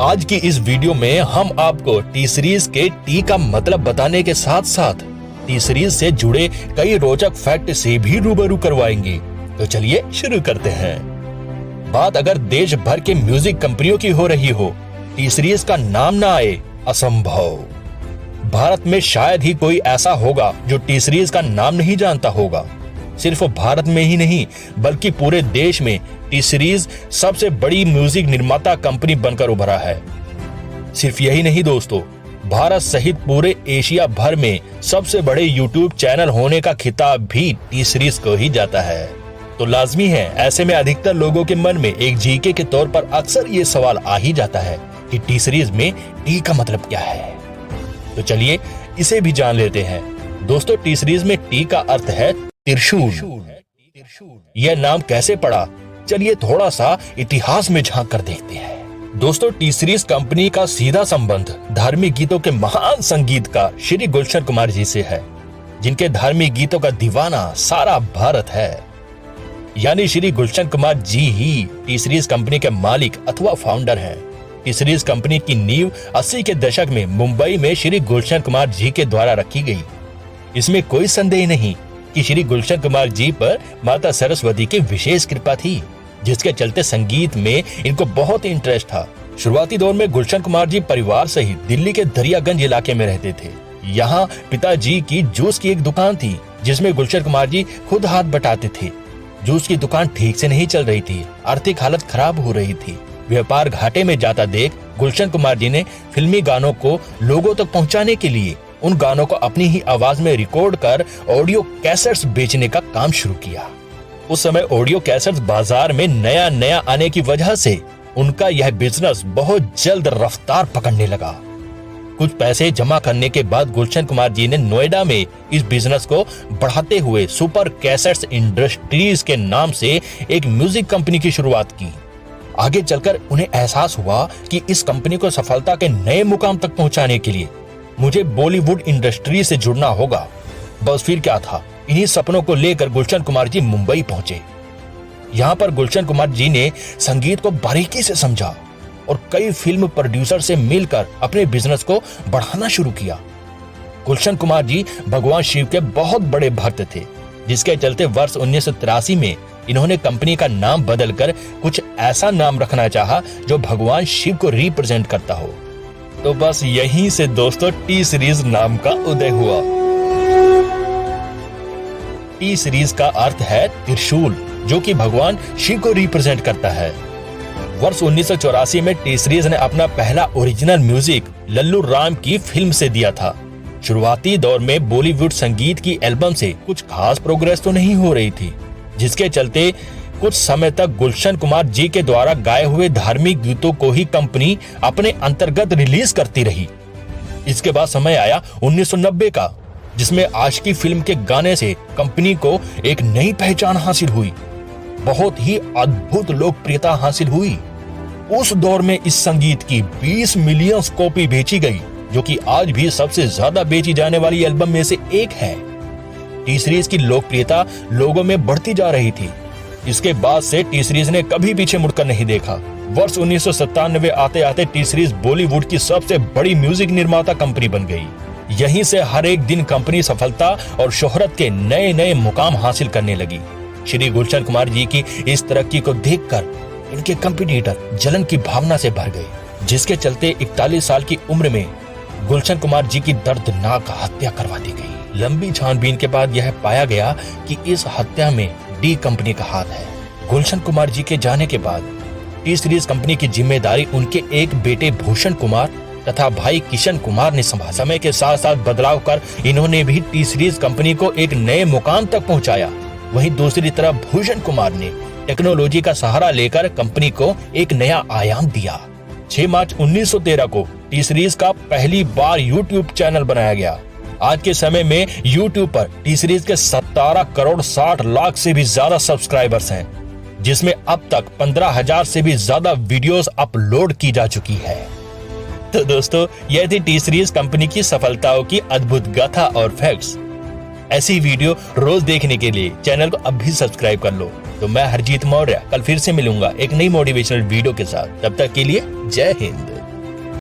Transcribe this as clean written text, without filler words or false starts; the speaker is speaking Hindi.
आज की इस वीडियो में हम आपको टी सीरीज के टी का मतलब बताने के साथ साथ टी सीरीज से जुड़े कई रोचक फैक्ट से भी रूबरू करवाएंगे। तो चलिए शुरू करते हैं। बात अगर देश भर के म्यूजिक कंपनियों की हो रही हो, टी सीरीज का नाम ना आए असंभव। भारत में शायद ही कोई ऐसा होगा जो टी सीरीज का नाम नहीं जानता होगा। सिर्फ भारत में ही नहीं बल्कि पूरे देश में टी सीरीज सबसे बड़ी म्यूजिक निर्माता कंपनी बनकर उभरा है। सिर्फ यही नहीं दोस्तों, भारत सहित पूरे एशिया भर में सबसे बड़े यूट्यूब चैनल होने का खिताब भी टी सीरीज को ही जाता है। तो लाजमी है, ऐसे में अधिकतर लोगों के मन में एक जीके के तौर पर अक्सर ये सवाल आ ही जाता है कि टी सीरीज में टी का मतलब क्या है। तो चलिए इसे भी जान लेते हैं। दोस्तों, टी सीरीज में टी का अर्थ है त्रिशूल। यह नाम कैसे पड़ा, चलिए थोड़ा सा इतिहास में झांक कर देखते हैं। दोस्तों, टी सीरीज कंपनी का सीधा संबंध धार्मिक गीतों के महान संगीतकार श्री गुलशन कुमार जी से है, जिनके धार्मिक गीतों का दीवाना सारा भारत है। यानी श्री गुलशन कुमार जी ही टी सीरीज कंपनी के मालिक अथवा फाउंडर हैं। टी सीरीज कंपनी की नींव 80 के दशक में मुंबई में श्री गुलशन कुमार जी के द्वारा रखी गई। इसमें कोई संदेह नहीं कि श्री गुलशन कुमार जी पर माता सरस्वती की विशेष कृपा थी, जिसके चलते संगीत में इनको बहुत ही इंटरेस्ट था। शुरुआती दौर में गुलशन कुमार जी परिवार सहित दिल्ली के दरियागंज इलाके में रहते थे। यहाँ पिताजी की जूस की एक दुकान थी, जिसमें गुलशन कुमार जी खुद हाथ बटाते थे। जूस की दुकान ठीक से नहीं चल रही थी, आर्थिक हालत खराब हो रही थी। व्यापार घाटे में जाता देख गुलशन कुमार जी ने फिल्मी गानों को लोगों तक पहुंचाने के लिए उन गानों को अपनी ही आवाज में रिकॉर्ड कर ऑडियो कैसेट्स बेचने का काम शुरू किया। उस समय ऑडियो कैसेट्स बाजार में नया आने की वजह से उनका यह बिजनेस बहुत जल्द रफ्तार पकड़ने लगा। कुछ पैसे जमा करने के बाद गुलशन कुमार जी ने नोएडा में इस बिजनेस को बढ़ाते हुए सुपर कैसेट्स इंडस्ट्रीज के नाम से एक म्यूजिक कंपनी की शुरुआत की। आगे चलकर उन्हें एहसास हुआ कि इस कंपनी को सफलता के नए मुकाम तक पहुंचाने के लिए मुझे बॉलीवुड इंडस्ट्री से जुड़ना होगा। बस फिर क्या था, इन्हीं सपनों को लेकर गुलशन कुमार जी मुंबई पहुंचे। यहाँ पर गुलशन कुमार जी ने संगीत को बारीकी से समझा और कई फिल्म प्रोड्यूसर से मिलकर अपने बिजनेस को बढ़ाना शुरू किया। गुलशन कुमार जी भगवान शिव के बहुत बड़े भक्त थे, जिसके चलते वर्ष 1983 में इन्होंने कंपनी का नाम बदलकर कुछ ऐसा नाम रखना चाहा जो भगवान शिव को रिप्रेजेंट करता हो। तो बस यहीं से दोस्तों टी सीरीज नाम का उदय हुआ। टी सीरीज का अर्थ है त्रिशूल, जो कि भगवान शिव को रिप्रेजेंट करता है। वर्ष 1984 में टी सीरीज ने अपना पहला ओरिजिनल म्यूजिक लल्लू राम की फिल्म से दिया था। शुरुआती दौर में बॉलीवुड संगीत की एल्बम से कुछ खास प्रोग्रेस तो नहीं हो रही थी, जिसके चलते कुछ समय तक गुलशन कुमार जी के द्वारा गाए हुए धार्मिक गीतों को ही कंपनी अपने अंतर्गत रिलीज करती रही। इसके बाद समय आया 1990 का, जिसमें आशिकी फिल्म के गाने से कंपनी को एक नई पहचान हासिल हुई, बहुत ही अद्भुत लोकप्रियता हासिल हुई। उस दौर में इस संगीत की 20 मिलियन कॉपी बेची गई, जो कि आज भी सबसे ज्यादा बेची जाने वाली एल्बम में से एक है। टी सीरीज की लोकप्रियता लोगों में बढ़ती जा रही थी। इसके बाद से टी सीरीज ने कभी पीछे मुड़कर नहीं देखा। वर्ष 1997 आते आते टी सीरीज बॉलीवुड की सबसे बड़ी म्यूजिक निर्माता कंपनी बन गई। यहीं से हर एक दिन कंपनी सफलता और शोहरत के नए नए मुकाम हासिल करने लगी। श्री गुलशन कुमार जी की इस तरक्की को देखकर इनके कंपटीटर जलन की भावना से भर गए, जिसके चलते 41 साल की उम्र में गुलशन कुमार जी की दर्दनाक हत्या करवा दी गई। लंबी छानबीन के बाद यह पाया गया कि इस हत्या में डी कंपनी का हाथ है। गुलशन कुमार जी के जाने के बाद टी सीरीज कंपनी की जिम्मेदारी उनके एक बेटे भूषण कुमार तथा भाई किशन कुमार ने संभाला। समय के साथ साथ बदलाव कर इन्होंने भी टी सीरीज कंपनी को एक नए मुकाम तक पहुंचाया। वहीं दूसरी तरफ भूषण कुमार ने टेक्नोलॉजी का सहारा लेकर कंपनी को एक नया आयाम दिया। 6 मार्च 1913 को टी सीरीज का पहली बार यूट्यूब चैनल बनाया गया। आज के समय में यूट्यूब पर टी सीरीज के 17 करोड़ 60 लाख से भी ज्यादा सब्सक्राइबर्स हैं, जिसमें अब तक 15,000 से भी ज्यादा वीडियोस अपलोड की जा चुकी है। तो दोस्तों, यह थी टी सीरीज कंपनी की सफलताओं की अद्भुत गाथा और फैक्ट्स। ऐसी वीडियो रोज देखने के लिए चैनल को अब भी सब्सक्राइब कर लो। तो मैं हरजीत मौर्य कल फिर से मिलूंगा एक नई मोटिवेशनल वीडियो के साथ। तब तक के लिए जय हिंद।